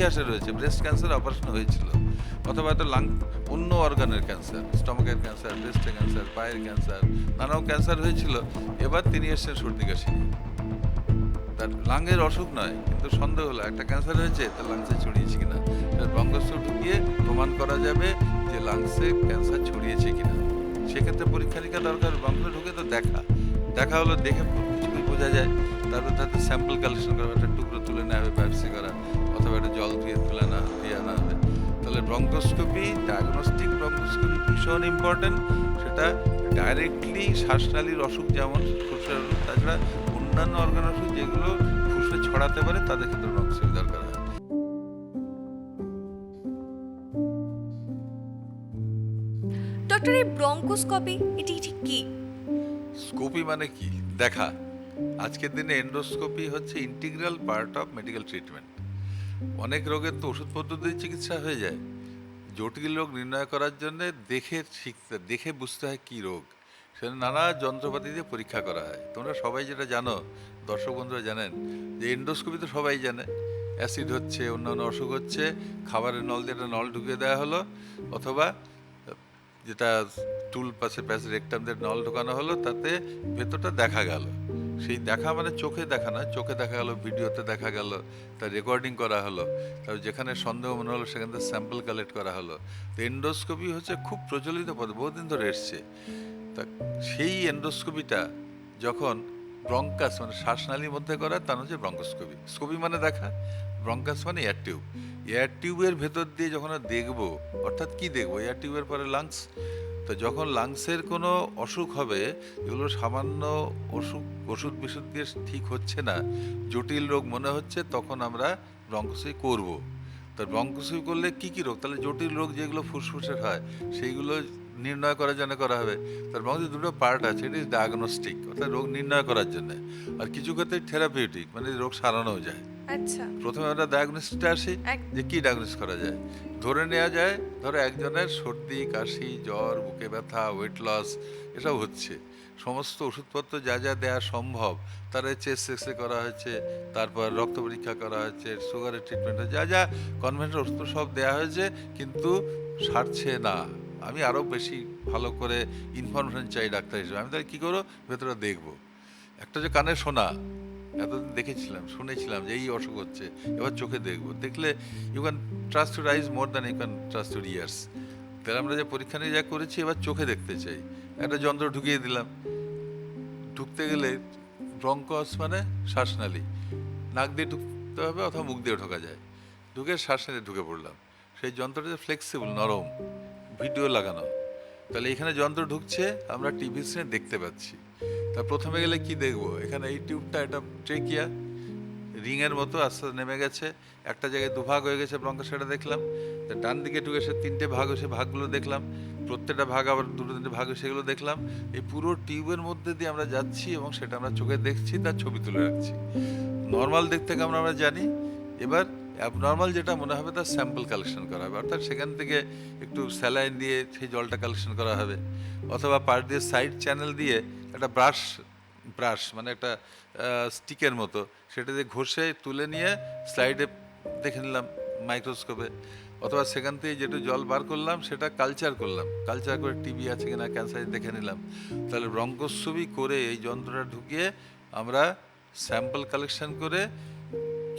ইতিহাসে রয়েছে, breast cancer operation হয়েছিল, অথবা হয়তো অন্য অর্গানের ক্যান্সার, স্টমাকের ক্যান্সার, ব্রেস্টের ক্যান্সার, পায়ের ক্যান্সার, নানাও ক্যান্সার হয়েছিল। এবার তিনি এসছেন সর্দি কাশি নিয়ে। তার লাংয়ের অসুখ নয়, কিন্তু সন্দেহ হলো একটা ক্যান্সার হয়েছে, তার লাংসে ছড়িয়েছে কিনা। ব্রঙ্কোস্কোপি ঢুকিয়ে প্রমাণ করা যাবে যে লাংসে ক্যান্সার ছড়িয়েছে কিনা। সেক্ষেত্রে পরীক্ষা নিরীক্ষা দরকার। ব্রঙ্কোস্কোপি ঢুকে তো দেখা হলো, দেখে কিছুই বোঝা যায়। তারপর তাতে স্যাম্পল কালেকশন করা হবে, একটা টুকরো তুলে নেওয়া হবে, বায়োপসি করা, অথবা একটা জল দিয়ে দিয়ে আনা হবে। তাহলে ব্রঙ্কোস্কোপি, ডায়াগনস্টিক ব্রঙ্কোস্কোপি ভীষণ ইম্পর্টেন্ট। সেটা ডাইরেক্টলি শ্বাসনালীর অসুখ যেমন ফুসফুসের অসুখ, তাছাড়া অন্যান্য অর্গান অসুখ যেগুলো ফুসফুসে ছড়াতে পারে তাদের ক্ষেত্রে ব্রঙ্কোস্কোপি দরকার হয়। ডক্টর, এই ব্রঙ্কোস্কোপি এটি ঠিক কি? স্কোপি মানে কি? দেখা। আজকের দিনে এন্ডোস্কোপি হচ্ছে integral part of medical treatment. অনেক রোগের তো ওষুধ পদ্ধতির চিকিৎসা হয়ে যায়। জটিল রোগ নির্ণয় করার জন্য দেখে বুঝতে হয় কী রোগ। সেটা নানা যন্ত্রপাতি দিয়ে পরীক্ষা করা হয়। তোমরা সবাই যেটা জানো, দর্শক বন্ধুরা জানেন যে এন্ডোস্কোপি তো সবাই জানে। অ্যাসিড হচ্ছে, অন্যান্য অসুখ হচ্ছে, খাবারের নল দিয়ে একটা নল ঢুকিয়ে দেওয়া হলো, অথবা যেটা টুল প্যাসে রেকটাম দিয়ে নল ঢোকানো হলো, তাতে ভেতরটা দেখা গেল। সেই দেখা মানে চোখে দেখা না, চোখে দেখা গেল, ভিডিওতে দেখা গেল, তার রেকর্ডিং করা হলো, তারপর যেখানে সন্দেহ মনে হলো সেখান থেকে স্যাম্পল কালেক্ট করা হলো। তো এন্ডোস্কোপি হচ্ছে খুব প্রচলিত পদ্ধতি, বহুদিন ধরে এসছে। তা সেই এন্ডোস্কোপিটা যখন ব্রঙ্কাস মানে শ্বাসনালীর মধ্যে করা, তার হচ্ছে ব্রঙ্কোস্কোপি। স্কোপি মানে দেখা, ব্রঙ্কাস মানে এয়ার টিউব। এয়ার টিউবের ভেতর দিয়ে যখন দেখবো, অর্থাৎ কি দেখবো, এয়ার টিউবের পরে লাংস। তো যখন লাংসের কোনো অসুখ হবে, এগুলো সামান্য ওষুধ বিশুদ্ধ দিয়ে ঠিক হচ্ছে না, জটিল রোগ মনে হচ্ছে, তখন আমরা ব্রঙ্কোস্কোপি করব। তো ব্রঙ্কোস্কোপি করলে কি কি রোগ, তাহলে জটিল রোগ যেগুলো ফুসফুসের হয় সেইগুলো নির্ণয় করার জন্য করা হবে। তার ব্রঙ্কোস্কোপি দুটো পার্ট আছে, এটি ডায়াগনস্টিক অর্থাৎ রোগ নির্ণয় করার জন্য, আর কিছু ক্ষেত্রে থেরাপিউটিক মানে রোগ সারানোও যায়। আচ্ছা, প্রথমে আমরা ডায়াগনোসিসটা আসি যে কি ডায়াগনোসিস করা যায়। ধরে নেওয়া যায়, ধরো একজনের সর্দি কাশি জ্বর বুকে ব্যথা ওয়েট লস এসব হচ্ছে, সমস্ত ওষুধপত্র যা যা দেওয়া সম্ভব তার চেস্ট এক্সরে করা হয়েছে, তারপর রক্ত পরীক্ষা করা হয়েছে, সুগারের ট্রিটমেন্ট যা যা কনভেনশনাল ওষুধ সব দেওয়া হয়েছে, কিন্তু সারছে না। আমি আরও বেশি ভালো করে ইনফরমেশন চাই ডাক্তার হিসেবে। আমি তাহলে কী করবো, ভেতরে দেখবো। একটা যে কানে শোনা, এতদিন দেখেছিলাম শুনেছিলাম যে এই অসুখ হচ্ছে, এবার চোখে দেখবো। দেখলে you can trust your eyes more than you can trust your ears. তাহলে আমরা যে পরীক্ষা নিয়ে যা করেছি, এবার চোখে দেখতে চাই। একটা যন্ত্র ঢুকিয়ে দিলাম, ঢুকতে গেলে ব্রঙ্কস মানে শ্বাসনালী, নাক দিয়ে ঢুকতে হবে অথবা মুখ দিয়ে ঢোকা যায়, ঢুকে শ্বাসনালী ঢুকে পড়লাম। সেই যন্ত্রটা ফ্লেক্সিবল, নরম, ভিডিও লাগানো। তাহলে এখানে যন্ত্র ঢুকছে, আমরা টিভি স্ক্রিনে দেখতে পাচ্ছি। তা প্রথমে গেলে কি দেখবো, এখানে এই টিউবটা, এটা ট্রেকিয়া, রিংয়ের মতো আস্তে আস্তে নেমে গেছে, একটা জায়গায় দুভাগ হয়ে গেছে ব্রঙ্কাস, সেটা দেখলাম। তা ডান দিকে ঢুকে সে তিনটে ভাগ হয়েছে, ভাগগুলো দেখলাম। প্রত্যেকটা ভাগ আবার দুটো তিনটে ভাগ হয়ে সেগুলো দেখলাম। এই পুরো টিউবের মধ্যে দিয়ে আমরা যাচ্ছি এবং সেটা আমরা চোখে দেখছি, তার ছবি তুলে রাখছি। নর্মাল দেখতে কেমন আমরা জানি। এবার অ্যাবনর্মাল যেটা মনে হবে তার স্যাম্পল কালেকশন করা হবে, অর্থাৎ সেখান থেকে একটু স্যালাইন দিয়ে সেই জলটা কালেকশন করা হবে, অথবা পার দিয়ে সাইড চ্যানেল দিয়ে একটা ব্রাশ মানে একটা স্টিকের মতো, সেটা দিয়ে ঘষে তুলে নিয়ে স্লাইডে দেখে নিলাম মাইক্রোস্কোপে, অথবা সেখান থেকে যেটু জল বার করলাম সেটা কালচার করলাম, কালচার করে টিবি আছে কিনা ক্যান্সার দেখে নিলাম। তাহলে ব্রঙ্কোস্কোপি করে এই যন্ত্রটা ঢুকিয়ে আমরা স্যাম্পল কালেকশন করে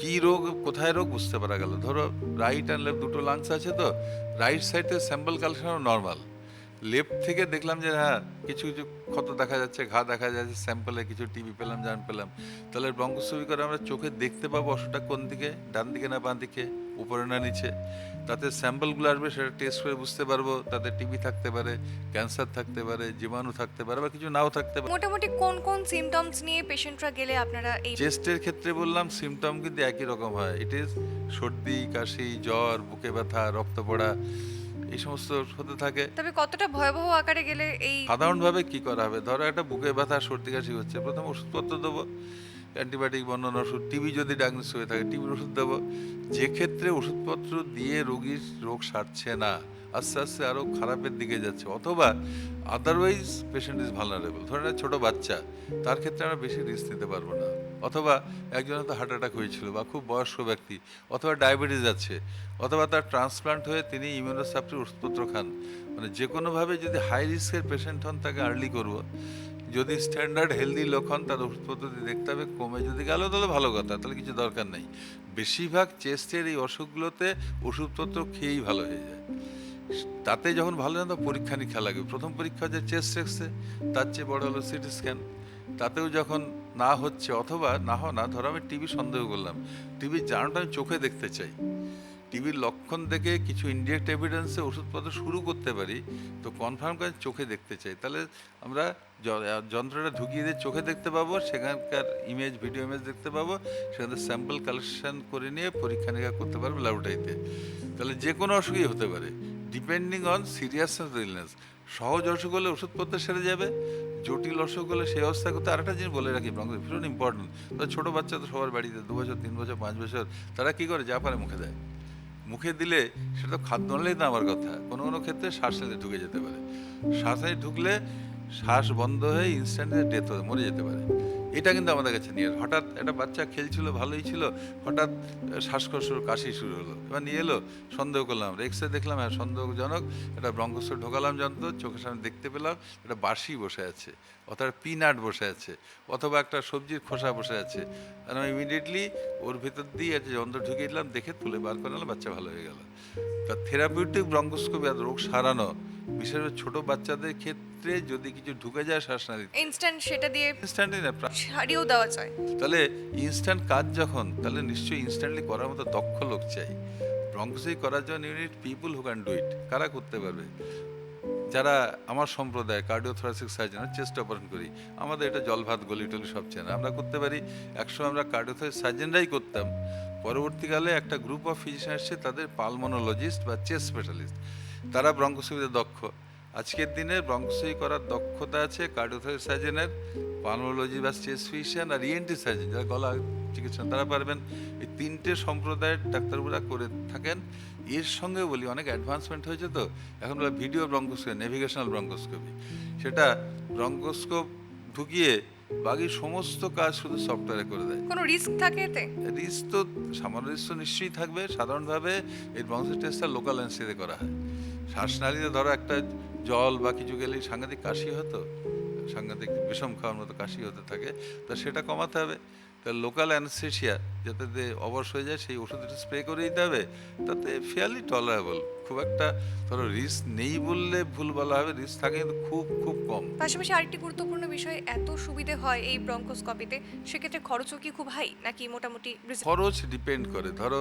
কি রোগ কোথায় রোগ বুঝতে পারা গেল। ধরো রাইট অ্যান্ড লেফট দুটো লাংস আছে, তো রাইট সাইডে স্যাম্পল কালেকশন নর্মাল, লেফট থেকে দেখলাম যে হ্যাঁ কিছু কিছু ক্ষত দেখা যাচ্ছে, ঘা দেখা যাচ্ছে, স্যাম্পলে কিছু টিবি পেলাম, জান পেলাম। তাহলে ব্রঙ্কোস্কোপি করে আমরা চোখে দেখতে পাবো অসুখটা কোন দিকে, ডান দিকে না বাঁ দিকে, উপরে না নিচে। তাতে স্যাম্পলগুলো আসবে, সেটা টেস্ট করে বুঝতে পারবো তাতে টিবি থাকতে পারে, ক্যান্সার থাকতে পারে, জীবাণু থাকতে পারে, বা কিছু নাও থাকতে পারে। মোটামুটি কোন কোন সিমটমস নিয়ে পেশেন্টরা গেলে আপনারা এই চেস্টের ক্ষেত্রে বললাম সিমটম কিন্তু একই রকম হয়। ইট ইজ সর্দি কাশি জ্বর বুকে ব্যথা রক্ত পড়া, এই সমস্ত হতে থাকে। তবে কতটা ভয়াবহ আকারে গেলে এই সাধারণভাবে কি করা হবে, ধরো একটা বুকে ব্যথা সর্দি কাশি হচ্ছে, প্রথম ওষুধপত্র দেবো, অ্যান্টিবায়োটিক বর্ণনা ওষুধ। টিবি যদি ডায়াগনোস হয়ে থাকে টিবির ওষুধ দেবো। যে ক্ষেত্রে ওষুধপত্র দিয়ে রোগীর রোগ সারছে না, আস্তে আস্তে আরও খারাপের দিকে যাচ্ছে, অথবা আদারওয়াইজ পেশেন্ট ইজ ভালনারেবল, ধরেন ছোটো বাচ্চা, তার ক্ষেত্রে আমরা বেশি রিস্ক নিতে পারবো না, অথবা একজনের হয়তো হার্ট অ্যাটাক হয়েছিল বা খুব বয়স্ক ব্যক্তি, অথবা ডায়াবেটিস আছে, অথবা তার ট্রান্সপ্লান্ট হয়ে তিনি ইমিউনোসাপ্রেসিভ ওষুধপত্র খান, মানে যে কোনোভাবে যদি হাই রিস্কের পেশেন্ট হন তাকে আর্লি করব। যদি স্ট্যান্ডার্ড হেলদি লোক হন তার ওষুধপত্র দিয়ে দেখতে হবে, কমে যদি গেল তাহলে ভালো কথা, তাহলে কিছু দরকার নেই। বেশিরভাগ চেস্টের এই অসুখগুলোতে ওষুধপত্র খেয়েই ভালো হয়ে যায়। তাতে যখন ভালো না, তো পরীক্ষা নিরীক্ষা লাগবে। প্রথম পরীক্ষা যে চেস্ট এক্সরে, তার চেয়ে বড় হলো সিটি স্ক্যান। তাতেও যখন না হচ্ছে, অথবা না ধরো আমি টিবি সন্দেহ করলাম, টিবির জানাটা আমি চোখে দেখতে চাই, টিবির লক্ষণ দেখে কিছু ইনডিরেক্ট এভিডেন্সে ওষুধপত্র শুরু করতে পারি, তো কনফার্ম করে চোখে দেখতে চাই, তাহলে আমরা যন্ত্রটা ঢুকিয়ে দিয়ে চোখে দেখতে পাবো, সেখানকার ইমেজ, ভিডিও ইমেজ দেখতে পাবো, সেখান থেকে স্যাম্পল কালেকশন করে নিয়ে পরীক্ষা নিরীক্ষা করতে পারবো ল্যাবরেটরিতে। তাহলে যে কোনো অসুখই হতে পারে, depending on seriousness of illness. সহজ অসুখ হলে ওষুধপত্র সেরে যাবে, জটিল অসুখ হলে সেই অবস্থা করতে। আরেকটা জিনিস বলে রাখি, ভীষণ ইম্পর্টেন্ট, তো ছোটো বাচ্চা তো সবার বাড়িতে 2 বছর 3 বছর 5 বছর, তারা কী করে, যা পারে মুখে দেয়। মুখে দিলে সেটা তো খাদ্য নলেই না আমার কথা, কোনো কোনো ক্ষেত্রে শ্বাস নিতে ঢুকে যেতে পারে। শ্বাস নিতে ঢুকলে শ্বাস বন্ধ হয়ে ইনস্ট্যান্টলি ডেথ হয়ে মরে যেতে পারে। এটা কিন্তু আমাদের কাছে নিয়ে হঠাৎ একটা বাচ্চা খেলছিল, ভালোই ছিল, হঠাৎ শ্বাসকষ্ট, কাশি শুরু হলো। এবার নিয়ে এলো, সন্দেহ করলাম, এক্সরে দেখলাম হ্যাঁ সন্দেহজনক, এটা ব্রঙ্কোস্কোপ ঢোকালাম যন্ত্র, চোখের সামনে দেখতে পেলাম এটা বাসি বসে আছে, অথবা পিনাট বসে আছে, অথবা একটা সবজির খোসা বসে আছে। আর আমি ইমিডিয়েটলি ওর ভেতর দিয়ে একটা যন্ত্র ঢুকিয়ে দিলাম, দেখে তুলে বার করে নিলাম, বাচ্চা ভালো হয়ে গেল। তা থেরাপিউটিক ব্রঙ্কোস্কোপি আর রোগ সারানো, বিশেষ করে ছোটো বাচ্চাদের ক্ষেত্রে যদি কিছু ঢুকে যায় শ্বাসনালীতে, ইনস্ট্যান্ট সেটা দিয়ে ইনস্ট্যান্টলি না, সারিয়েও দেওয়া যায়। তাহলে ইনস্ট্যান্ট কাজ যখন, তাহলে নিশ্চয়ই ইনস্ট্যান্টলি করার মতো দক্ষ লোক চাই। ব্রঙ্কোস্কোপি করার জন্য unit people who can do it. কারা করতে পারবে? যারা আমার সম্প্রদায় কার্ডিওথোরাসিক সার্জন, চেস্ট অপারেশন করি, আমাদের এটা জল ভাত গলি টলি সব চেনা, আমরা করতে পারি। একসময় আমরা কার্ডিওথোরাসিক সার্জনরাই করতাম, পরবর্তীকালে একটা গ্রুপ অফ ফিজিশিয়ান এসছে, তাদের পালমোনোলজিস্ট বা চেস্ট স্পেশালিস্ট, তারা ব্রঙ্কোস্কোপিতে দক্ষ। আজকের দিনে ব্রঙ্কোস্কোপি করার দক্ষতা আছে কার্ডিওথোরাসিক সার্জনের, পালমোনোলজি বা চেস্ট ফিজিশিয়ান আর ইএনটি সার্জন যারা গলা চিকিৎসা, তারা পারবেন। এই তিনটে সম্প্রদায়ের ডাক্তারবাবুরা করে থাকেন। এর সঙ্গে বলি অনেক অ্যাডভান্সমেন্ট হয়েছে, তো এখন বলে ভিডিও ব্রঙ্কোস্কোপি, নেভিগেশনাল ব্রঙ্কোস্কোপি, সেটা ব্রঙ্কোস্কোপ ঢুকিয়ে বাকি সমস্ত কাজ শুধু সফটওয়্যারে করে দেয়। কোনো রিস্ক থাকে এতে? রিস্ক তো সামান্য রিস্ক তো নিশ্চয়ই থাকবে। সাধারণভাবে এই ব্রঙ্কোস্কোপি টেস্টটা লোকাল অ্যানেস্থেসিয়াতে করা হয়। শ্বাসনালীতে ধরো একটা জল বা কিছু গেলেই সাংঘাতিক কাশি হতো, সাংঘাতিক বিষম খাওয়ার মতো কাশি হতে থাকে, তা সেটা কমাতে হবে। তা লোকাল অ্যানেস্থেসিয়া যাতে অবশ হয়ে যায়, সেই ওষুধটা স্প্রে করে দিতে হবে, তাতে ফেয়ারলি টলারেবল। খুব একটা ধরো রিস্ক নেই বললে ভুল বলা হবে, রিস্ক থাকে কিন্তু খুব খুব কম। পাশাপাশি আরেকটি গুরুত্বপূর্ণ বিষয়, এত সুবিধে হয় এই ব্রঙ্কোস্কোপিতে, সেক্ষেত্রে খরচও কি খুব হাই নাকি মোটামুটি reasonable? খরচ ডিপেন্ড করে। ধরো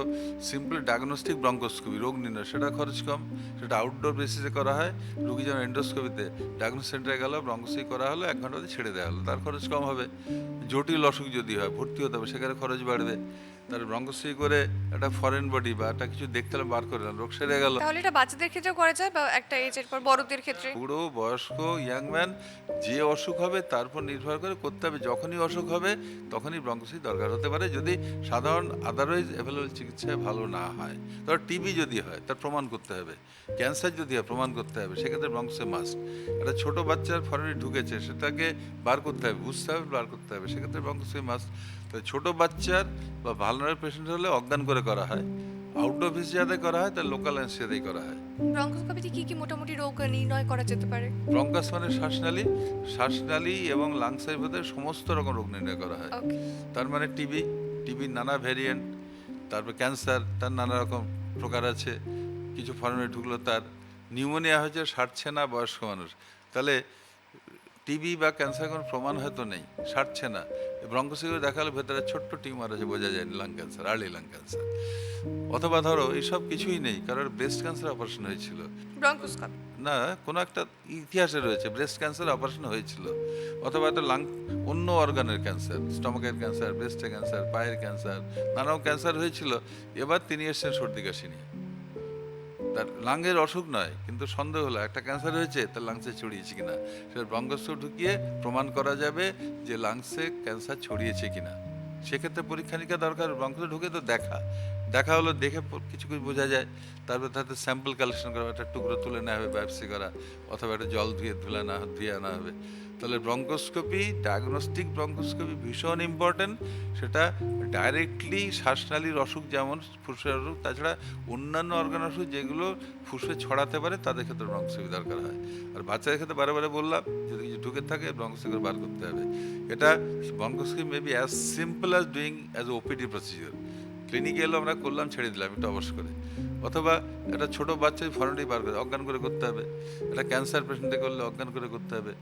সিম্পল ডায়াগনস্টিক ব্রঙ্কোস্কোপি, রোগ নির্ণয়, সেটা খরচ কম, সেটা আউটডোর বেসিসে করা হয়। রুগী যেমন এন্ডোস্কোপিতে ডায়াগনোস সেন্টারে গেল, ব্রঙ্কোস্কোপি করা হলো, 1 ঘন্টাতে ছেড়ে দেওয়া হলো, তার খরচ কম হবে। জটিল অসুখ যদি হয়, ভর্তি হতে হবে, সেখানে খরচ বাড়বে। তার ব্রঙ্কোস্কোপি করে একটা ফরেন বডি বা একটা কিছু দেখতে হলে বার করে রোগ সেরে গেল। তাহলে এটা বাচ্চাদের ক্ষেত্রেও করা যায় বা একটা এজের পর বড়দের ক্ষেত্রে? বুড়ো, বয়স্ক, ইয়াংম্যান, যে অসুখ হবে তার উপর নির্ভর করে করতে হবে। যখনই অসুখ হবে তখনই ব্রঙ্কোস্কোপি দরকার হতে পারে, যদি সাধারণ আদারওয়াইজ অ্যাভেলেবল চিকিৎসায় ভালো না হয়। ধর টিবি যদি হয় তার প্রমাণ করতে হবে, ক্যান্সার যদি হয় প্রমাণ করতে হবে, সেক্ষেত্রে ব্রঙ্কোস্কোপি মাস্ট। একটা ছোটো বাচ্চার ফরেনে ঢুকেছে, সেটাকে বার করতে হবে, বুঝতে হবে, বার করতে হবে, সেক্ষেত্রে ব্রঙ্কোস্কোপি মাস্ট। তো ছোটো বাচ্চার বা ভালনারেবল পেশেন্ট হলে অজ্ঞান করে করা হয়, আউটডোর ভিজিটাতে করা হয়, তার লোকাল অ্যানেস্থেসিয়াতেই করা হয়। ব্রঙ্কোস্কোপিতে কি কি মোটামুটি রোগ নির্ণয় করা যেতে পারে? ব্রঙ্কাস মানে শ্বাসনালী, শ্বাসনালী এবং লাংসের ভেতরে সমস্ত রকম রোগ নির্ণয় করা হয়। ওকে। তার মানে টিবির নানা ভ্যারিয়েন্ট, তারপর ক্যান্সার তার নানা রকম প্রকার আছে। কিছু ফর্মে ঢুকলো, তার নিউমোনিয়া হয়েছে, সারছে না, বয়স্ক মানুষ, তাহলে টিবি বা ক্যান্সার কোনো প্রমাণ হয়তো নেই, সারছে না, ব্রঙ্কোস্কোপি দেখালে ভেতরে ছোট্ট টিউমার আছে, বোঝা যায় lung cancer, early lung cancer. অথবা ধরো এইসব কিছুই নেই, কারোর ব্রেস্ট ক্যান্সার অপারেশন হয়েছিল, ব্রঙ্কোস্কোপি? না কোনো একটা ইতিহাসে রয়েছে ব্রেস্ট ক্যান্সার অপারেশন হয়েছিল, অথবা একটা অন্য অর্গানের ক্যান্সার, স্টমাকের ক্যান্সার, ব্রেস্টের ক্যান্সার, পায়ের ক্যান্সার, নানাও ক্যান্সার হয়েছিল। এবার তিনি এসছেন সর্দি কাশি নিয়ে, তার লাংয়ের অসুখ নয়, কিন্তু সন্দেহ হলো একটা ক্যান্সার হয়েছে, তার লাংসে ছড়িয়েছে কিনা, সেটা ব্রঙ্কোস্কোপি ঢুকিয়ে প্রমাণ করা যাবে যে লাংসে ক্যান্সার ছড়িয়েছে কিনা। সেক্ষেত্রে পরীক্ষা নিরীক্ষা দরকার। ব্রঙ্কোস্কোপি ঢুকে তো দেখা হলো, দেখে কিছু কিছু বোঝা যায়, তারপর তাতে স্যাম্পল কালেকশন করা, একটা টুকরো তুলে নেওয়া হবে, বায়োপসি করা, অথবা একটা জল ধুয়ে আনা হবে, তাহলে ব্রঙ্কোস্কোপি, ডায়াগনস্টিক ব্রঙ্কোস্কোপি ভীষণ ইম্পর্ট্যান্ট। সেটা ডাইরেক্টলি শ্বাসনালীর অসুখ যেমন ফুসফুসের অসুখ, তাছাড়া অন্যান্য অর্গান অসুখ যেগুলো ফুসফুসে ছড়াতে পারে তাদের ক্ষেত্রে ব্রঙ্কোস্কোপি দরকার হয়। আর বাচ্চাদের ক্ষেত্রে বারে বারে বললাম যদি কিছু ঢুকে থাকে ব্রঙ্কোস্কোপি বার করতে হবে। এটা bronchoscopy may be as simple as doing as OPD procedure. ক্লিনিকে এলো আমরা করলাম, ছেড়ে দিলাম একটু অবশ্য করে। অথবা একটা ছোটো বাচ্চাই ফরেনটি বার করে অজ্ঞান করে করতে হবে, একটা ক্যান্সার পেশেন্টে করলে অজ্ঞান করে করতে হবে।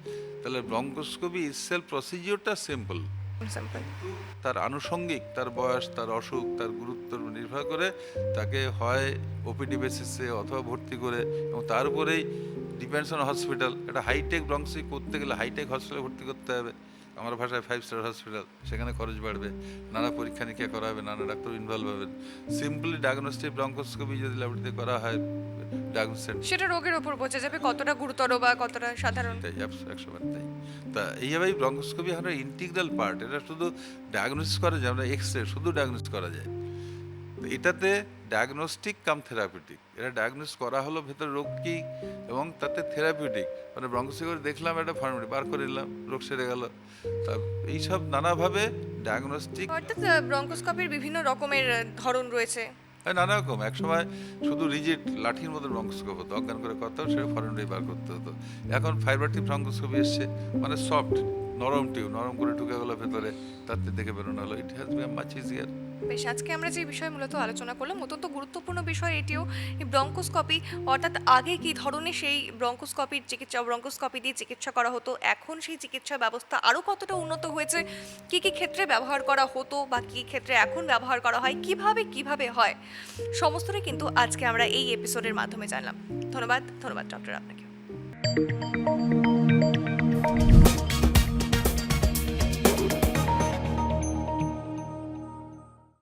তাহলে ব্রঙ্কোস্কোপি ইটসেলফ প্রসিজিওরটা সিম্পল, সিম্পল। তার আনুষঙ্গিক, তার বয়স, তার অসুখ, তার গুরুত্ব নির্ভর করে তাকে হয় ওপিডি বেসিসে অথবা ভর্তি করে, এবং তার উপরেই ডিপেন্ডস অন হসপিটাল। একটা হাইটেক ব্রঙ্কোস্কোপি করতে গেলে হাইটেক হসপিটালে ভর্তি করতে হবে, আমার ভাষায় 5 স্টার হসপিটাল, সেখানে খরচ বাড়বে, নানা পরীক্ষা নিরীক্ষা করা হবে, নানা ডাক্তার ইনভলভ হবেন। সিম্পলি ডায়াগনস্টিক ব্রঙ্কোস্কোপি যদি ল্যাবরেটরিতে করা হয় ডায়াগনোসিস, সেটা রোগের উপর বোঝা যাবে কতটা গুরুতর বা কতটা সাধারণ। তাই 100% তাই। তা এইভাবেই ব্রঙ্কোস্কোপি একটা ইন্টিগ্রাল পার্ট। এটা শুধু ডায়াগনোসিস করা যায় না, এক্স রে শুধু ডায়াগনোসিস করা যায়। তো এটাতে ডায়াগনস্টিক কাম থেরাপিউটিক, এটা ডায়াগনোস করা হলো ভেতরে রোগ কী এবং তাতে থেরাপিউটিক, মানে ব্রঙ্কোস্কোপি করে দেখলাম একটা ফর্মালিটি বার করে নিলাম, রোগ সেরে গেল। তা এইসব নানাভাবে ডায়াগনস্টিক। অর্থাৎ ব্রঙ্কোস্কোপির বিভিন্ন রকমের ধরন রয়েছে। নানা রকম। একসময় শুধু রিজিড লাঠির মতো ব্রঙ্কোস্কোপ হতো, অজ্ঞান করে করতে হতো, সেটা ফরেনটি বার করতে হতো। এখন ফাইবার টিপ ব্রঙ্কোস্কোপি এসছে, মানে সফট নরম টিউব, নরম করে ঢুকে গেলো ভেতরে, তাতে দেখে বেরোনো হলো। It has become much easier. বেশ, আজকে আমরা যে বিষয় মূলত আলোচনা করলাম অত্যন্ত গুরুত্বপূর্ণ বিষয় এটিও, এই ব্রঙ্কোস্কোপি। অর্থাৎ আগে কি ধরনের সেই ব্রঙ্কোস্কোপির চিকিৎসা, ব্রঙ্কোস্কোপি দিয়ে চিকিৎসা করা হতো, এখন সেই চিকিৎসা ব্যবস্থা আরও কতটা উন্নত হয়েছে, কি কি ক্ষেত্রে ব্যবহার করা হতো বা কী ক্ষেত্রে এখন ব্যবহার করা হয়, কিভাবে হয়, সমস্তটাই কিন্তু আজকে আমরা এই এপিসোডের মাধ্যমে জানলাম। ধন্যবাদ ডক্টর আপনাকে।